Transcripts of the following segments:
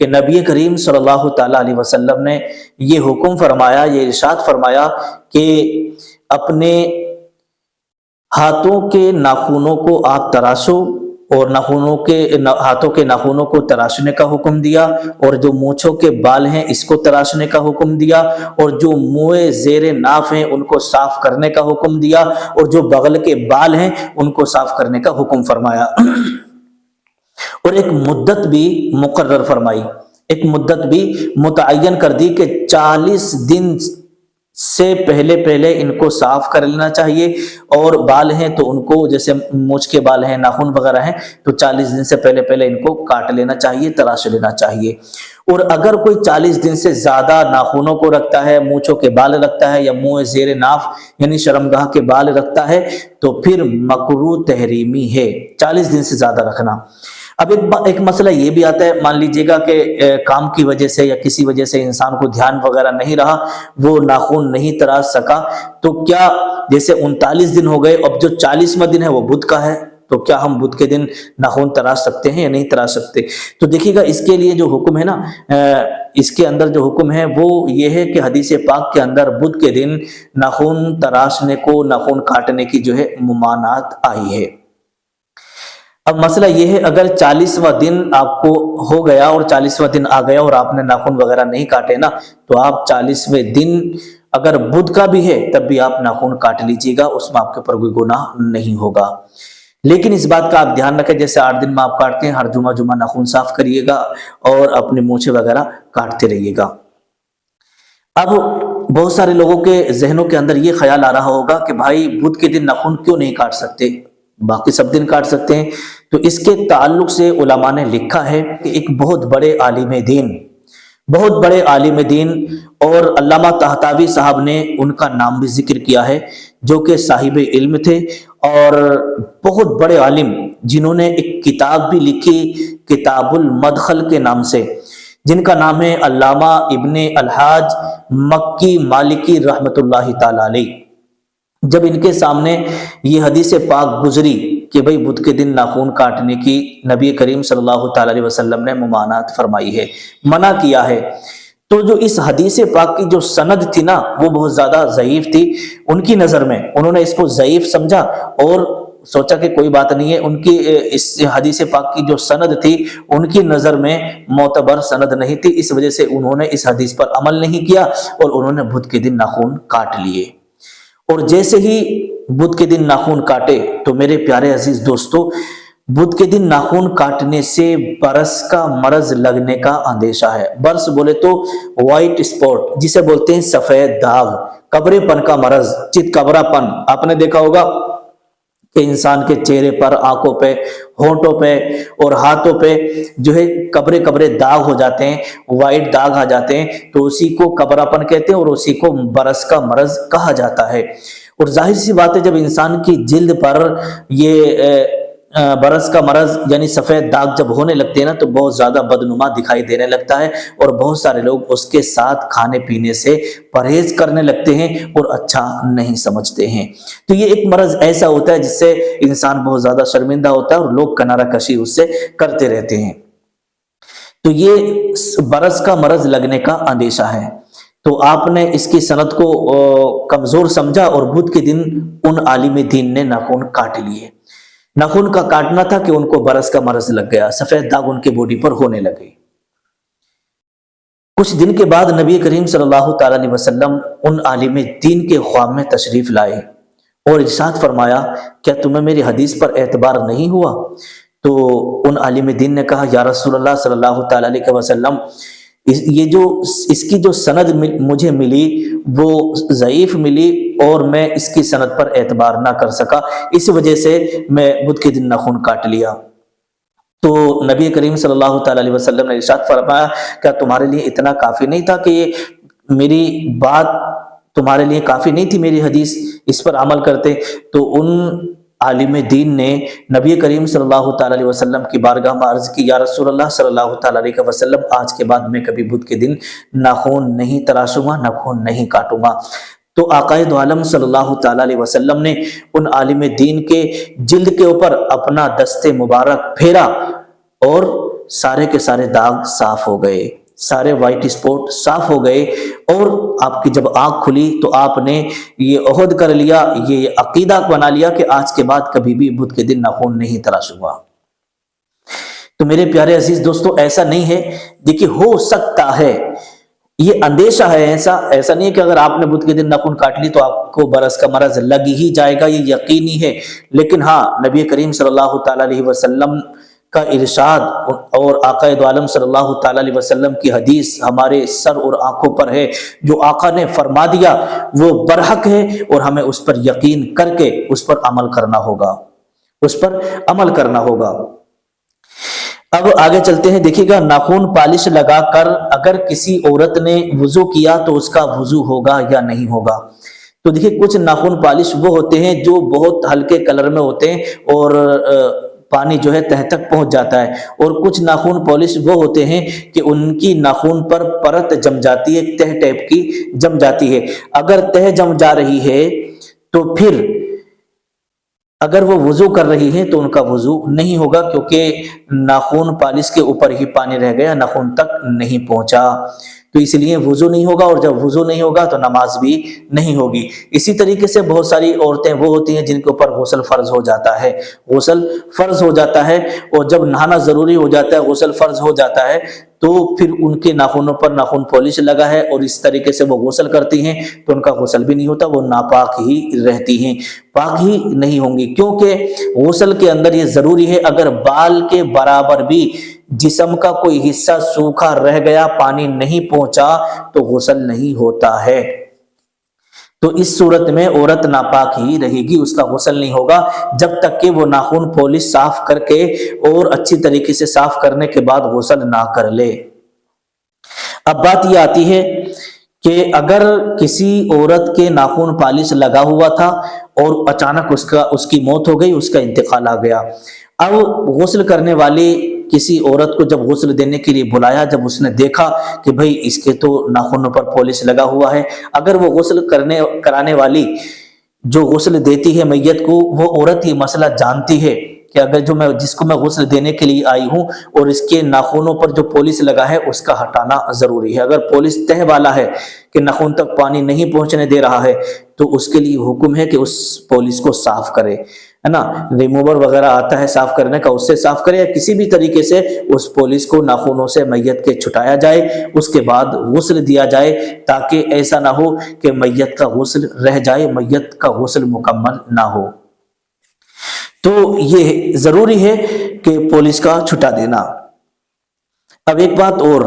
کہ نبی کریم صلی اللہ تعالیٰ علیہ وسلم نے یہ حکم فرمایا، یہ ارشاد فرمایا کہ اپنے ہاتھوں کے ناخنوں کو آپ تراشو، اور ہاتھوں کے ناخنوں کو تراشنے کا حکم دیا، اور جو مونچھوں کے بال ہیں اس کو تراشنے کا حکم دیا، اور جو منہ زیر ناف ہیں ان کو صاف کرنے کا حکم دیا، اور جو بغل کے بال ہیں ان کو صاف کرنے کا حکم فرمایا۔ اور ایک مدت بھی مقرر فرمائی، ایک مدت بھی متعین کر دی کہ 40 دن سے پہلے ان کو صاف کر لینا چاہیے، اور بال ہیں تو ان کو، جیسے مونچھ کے بال ہیں، ناخن وغیرہ ہیں، تو 40 دن سے پہلے ان کو کاٹ لینا چاہیے، تراش لینا چاہیے۔ اور اگر کوئی 40 دن سے زیادہ ناخنوں کو رکھتا ہے، مونچھوں کے بال رکھتا ہے، یا منہ زیر ناف یعنی شرمگاہ کے بال رکھتا ہے، تو پھر مکروہ تحریمی ہے 40 دن سے زیادہ رکھنا۔ اب ایک مسئلہ یہ بھی آتا ہے، مان لیجیے گا کہ کام کی وجہ سے یا کسی وجہ سے انسان کو دھیان وغیرہ نہیں رہا، وہ ناخن نہیں تراش سکا، تو کیا جیسے 39 دن ہو گئے، اب جو 40واں دن ہے وہ بدھ کا ہے، تو کیا ہم بدھ کے دن ناخن تراش سکتے ہیں یا نہیں تراش سکتے؟ تو دیکھیے گا اس کے لیے جو حکم ہے نا، اس کے اندر جو حکم ہے وہ یہ ہے کہ حدیث پاک کے اندر بدھ کے دن ناخن تراشنے کو، ناخن کاٹنے کی جو ہے ممانعت آئی ہے۔ اب مسئلہ یہ ہے، اگر 40واں دن آپ کو ہو گیا اور 40واں دن آ گیا اور آپ نے ناخن وغیرہ نہیں کاٹے نا، تو آپ 40ویں دن اگر بدھ کا بھی ہے تب بھی آپ ناخن کاٹ لیجیے گا، اس میں آپ کے اوپر کوئی گناہ نہیں ہوگا۔ لیکن اس بات کا آپ دھیان رکھیں، جیسے 8 دن میں آپ کاٹتے ہیں، ہر جمعہ ناخن صاف کریے گا اور اپنے مونچھے وغیرہ کاٹتے رہیے گا۔ اب بہت سارے لوگوں کے ذہنوں کے اندر یہ خیال آ رہا ہوگا کہ بھائی بدھ کے دن ناخن کیوں نہیں کاٹ سکتے، باقی سب دن کاٹ سکتے ہیں؟ تو اس کے تعلق سے علماء نے لکھا ہے کہ ایک بہت بڑے عالم دین اور علامہ طہطاوی صاحب نے ان کا نام بھی ذکر کیا ہے، جو کہ صاحب علم تھے اور بہت بڑے عالم، جنہوں نے ایک کتاب بھی لکھی کتاب المدخل کے نام سے، جن کا نام ہے علامہ ابن الحاج مکی مالکی رحمۃ اللہ تعالی علیہ۔ جب ان کے سامنے یہ حدیث پاک گزری کہ بھئی بدھ کے دن ناخن کاٹنے کی نبی کریم صلی اللہ تعالی علیہ وسلم نے ممانعت فرمائی ہے، منع کیا ہے، تو جو اس حدیث پاک کی جو سند تھی نا وہ بہت زیادہ ضعیف تھی ان کی نظر میں، انہوں نے اس کو ضعیف سمجھا اور سوچا کہ کوئی بات نہیں ہے، ان کی اس حدیث پاک کی جو سند تھی ان کی نظر میں معتبر سند نہیں تھی، اس وجہ سے انہوں نے اس حدیث پر عمل نہیں کیا اور انہوں نے بدھ کے دن ناخن کاٹ لیے۔ اور جیسے ہی بدھ کے دن ناخن کاٹے تو میرے پیارے عزیز دوستو، بدھ کے دن ناخن کاٹنے سے برس کا مرض لگنے کا اندیشہ ہے۔ برس بولے تو وائٹ اسپاٹ، جسے بولتے ہیں سفید داغ، کبرے پن کا مرض، چت کبرا پن۔ آپ نے دیکھا ہوگا کہ انسان کے چہرے پر، آنکھوں پہ، ہونٹوں پہ اور ہاتھوں پہ جو ہے کبرے داغ ہو جاتے ہیں، وائٹ داغ آ جاتے ہیں، تو اسی کو کبرا پن کہتے ہیں اور اسی کو برس کا مرض کہا جاتا ہے۔ اور ظاہر سی بات ہے، جب انسان کی جلد پر یہ برس کا مرض یعنی سفید داغ جب ہونے لگتے ہیں نا تو بہت زیادہ بدنما دکھائی دینے لگتا ہے، اور بہت سارے لوگ اس کے ساتھ کھانے پینے سے پرہیز کرنے لگتے ہیں اور اچھا نہیں سمجھتے ہیں۔ تو یہ ایک مرض ایسا ہوتا ہے جس سے انسان بہت زیادہ شرمندہ ہوتا ہے اور لوگ کنارہ کشی اس سے کرتے رہتے ہیں۔ تو یہ برس کا مرض لگنے کا اندیشہ ہے، تو آپ نے اس کی سند کو کمزور سمجھا اور بدھ کے دن ان عالم دین نے ناخن کاٹ لیے۔ ناخن کا کاٹنا تھا کہ ان کو برس کا مرض لگ گیا، سفید داغ ان کے باڈی پر ہونے لگے۔ کچھ دن کے بعد نبی کریم صلی اللہ تعالی علیہ وسلم ان عالم دین کے خواب میں تشریف لائے اور ارشاد فرمایا، کیا تمہیں میری حدیث پر اعتبار نہیں ہوا؟ تو ان عالم دین نے کہا، یا رسول اللہ صلی اللہ تعالی علیہ وسلم، اس کی جو سند مجھے ملی وہ ضعیف ملی اور میں اس کی سند پر اعتبار نہ کر سکا، اس وجہ سے میں بدھ کے دن ناخن کاٹ لیا۔ تو نبی کریم صلی اللہ تعالی علیہ وسلم نے ارشاد فرمایا، کیا تمہارے لیے اتنا کافی نہیں تھا کہ یہ میری بات تمہارے لیے کافی نہیں تھی، میری حدیث اس پر عمل کرتے؟ تو ان عالم دین نے نبی کریم صلی اللہ تعالی علیہ وسلم کی بارگاہ میں عرض کی، یا رسول اللہ صلی اللہ تعالی علیہ وسلم، آج کے بعد میں کبھی بدھ کے دن ناخن نہیں تراشوں گا، ناخن نہیں کاٹوں گا۔ تو آقائے دو عالم صلی اللہ تعالی علیہ وسلم نے ان عالم دین کے جلد کے اوپر اپنا دست مبارک پھیرا اور سارے کے سارے داغ صاف ہو گئے، سارے وائٹ اسپاٹ صاف ہو گئے، اور آپ کی جب آنکھ کھلی تو آپ نے یہ عہد کر لیا، یہ عقیدہ بنا لیا کہ آج کے بعد کبھی بھی بدھ کے دن ناخن نہیں تراشوں گا۔ تو میرے پیارے عزیز دوستو، ایسا نہیں ہے، دیکھیے ہو سکتا ہے، یہ اندیشہ ہے، ایسا نہیں ہے کہ اگر آپ نے بدھ کے دن ناخن کاٹ لی تو آپ کو برس کا مرض لگ ہی جائے گا، یہ یقینی ہے۔ لیکن ہاں، نبی کریم صلی اللہ تعالی علیہ وسلم کا ارشاد اور آقا دو عالم صلی اللہ تعالی علیہ وسلم کی حدیث ہمارے سر اور آنکھوں پر ہے، جو آقا نے فرما دیا وہ برحق ہے، اور ہمیں اس پر یقین کر کے اس پر عمل کرنا ہوگا، اس پر عمل کرنا ہوگا۔ اب آگے چلتے ہیں، دیکھیے گا، ناخن پالش لگا کر اگر کسی عورت نے وضو کیا تو اس کا وضو ہوگا یا نہیں ہوگا؟ تو دیکھیے کچھ ناخن پالش وہ ہوتے ہیں جو بہت ہلکے کلر میں ہوتے ہیں اور پانی جو ہے تہ تک پہنچ جاتا ہے، اور کچھ ناخن پالش وہ ہوتے ہیں کہ ان کی ناخن پر پرت جم جاتی ہے، تہ ٹیپ کی جم جاتی ہے۔ اگر تہ جم جا رہی ہے تو پھر اگر وہ وضو کر رہی ہیں تو ان کا وضو نہیں ہوگا، کیونکہ ناخن پالش کے اوپر ہی پانی رہ گیا، ناخن تک نہیں پہنچا، تو اس لیے وضو نہیں ہوگا، اور جب وضو نہیں ہوگا تو نماز بھی نہیں ہوگی۔ اسی طریقے سے بہت ساری عورتیں وہ ہوتی ہیں جن کے اوپر غسل فرض ہو جاتا ہے، غسل فرض ہو جاتا ہے، اور جب نہانا ضروری ہو جاتا ہے، غسل فرض ہو جاتا ہے، تو پھر ان کے ناخنوں پر ناخن پالش لگا ہے اور اس طریقے سے وہ غسل کرتی ہیں تو ان کا غسل بھی نہیں ہوتا، وہ ناپاک ہی رہتی ہیں، پاک ہی نہیں ہوں گی، کیونکہ غسل کے اندر یہ ضروری ہے، اگر بال کے برابر بھی جسم کا کوئی حصہ سوکھا رہ گیا، پانی نہیں پہنچا تو غسل نہیں ہوتا ہے۔ تو اس صورت میں عورت ناپاک ہی رہے گی، اس کا غسل نہیں ہوگا جب تک کہ وہ ناخن پالش صاف کر کے اور اچھی طریقے سے صاف کرنے کے بعد غسل نہ کر لے۔ اب بات یہ آتی ہے کہ اگر کسی عورت کے ناخن پالش لگا ہوا تھا اور اچانک اس کی موت ہو گئی، اس کا انتقال آ گیا، اب غسل کرنے والی کسی عورت کو جب غسل دینے کے لیے بلایا، جب اس نے دیکھا کہ بھئی اس کے تو ناخنوں پر پالش لگا ہوا ہے، اگر وہ غسل کرانے والی جو غسل دیتی ہے میت کو، وہ عورت یہ مسئلہ جانتی ہے کہ اگر جس کو میں غسل دینے کے لیے آئی ہوں اور اس کے ناخنوں پر جو پالش لگا ہے اس کا ہٹانا ضروری ہے، اگر پالش تہ والا ہے کہ ناخن تک پانی نہیں پہنچنے دے رہا ہے تو اس کے لیے حکم ہے کہ اس پالش کو صاف کرے، ہے نا، ریموور وغیرہ آتا ہے صاف کرنے کا، اس سے صاف کرے، یا کسی بھی طریقے سے اس پالش کو ناخنوں سے میت کے چھٹایا جائے، اس کے بعد غسل دیا جائے، تاکہ ایسا نہ ہو کہ میت کا غسل رہ جائے، میت کا غسل مکمل نہ ہو۔ تو یہ ضروری ہے کہ پالش کا چھٹا دینا۔ اب ایک بات اور،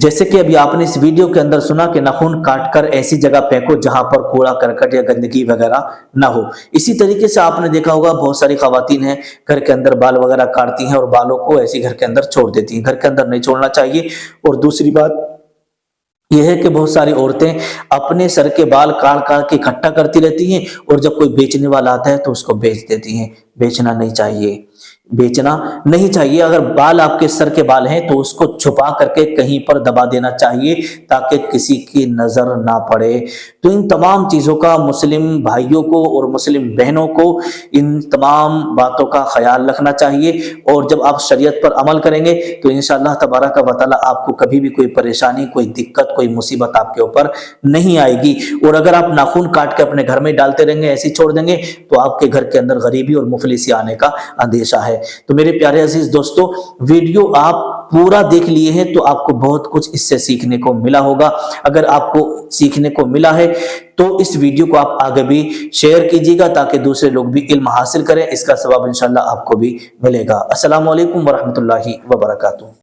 جیسے کہ ابھی آپ نے اس ویڈیو کے اندر سنا کہ ناخن کاٹ کر ایسی جگہ پھینکو جہاں پر کوڑا کرکٹ یا گندگی وغیرہ نہ ہو۔ اسی طریقے سے آپ نے دیکھا ہوگا بہت ساری خواتین ہیں گھر کے اندر بال وغیرہ کاٹتی ہیں اور بالوں کو ایسی گھر کے اندر چھوڑ دیتی ہیں، گھر کے اندر نہیں چھوڑنا چاہیے۔ اور دوسری بات یہ ہے کہ بہت ساری عورتیں اپنے سر کے بال کاٹ کے اکٹھا کرتی رہتی ہیں، اور جب کوئی بیچنے والا آتا ہے تو اس کو بیچ دیتی ہیں۔ بیچنا نہیں چاہیے، بیچنا نہیں چاہیے۔ اگر بال آپ کے سر کے بال ہیں تو اس کو چھپا کر کے کہیں پر دبا دینا چاہیے تاکہ کسی کی نظر نہ پڑے۔ تو ان تمام چیزوں کا مسلم بھائیوں کو اور مسلم بہنوں کو ان تمام باتوں کا خیال رکھنا چاہیے، اور جب آپ شریعت پر عمل کریں گے تو انشاءاللہ تبارک و تعالی آپ کو کبھی بھی کوئی پریشانی، کوئی دقت، کوئی مصیبت آپ کے اوپر نہیں آئے گی۔ اور اگر آپ ناخن کاٹ کے اپنے گھر میں ڈالتے رہیں گے، ایسے چھوڑ دیں گے، تو آپ کے گھر کے اندر غریبی اور مفلسی آنے کا اندیشہ ہے۔ تو میرے پیارے عزیز دوستو، ویڈیو آپ پورا دیکھ لیے ہیں تو آپ کو بہت کچھ اس سے سیکھنے کو ملا ہوگا۔ اگر آپ کو سیکھنے کو ملا ہے تو اس ویڈیو کو آپ آگے بھی شیئر کیجیے گا تاکہ دوسرے لوگ بھی علم حاصل کریں، اس کا ثواب انشاءاللہ آپ کو بھی ملے گا۔ السلام علیکم ورحمۃ اللہ وبرکاتہ۔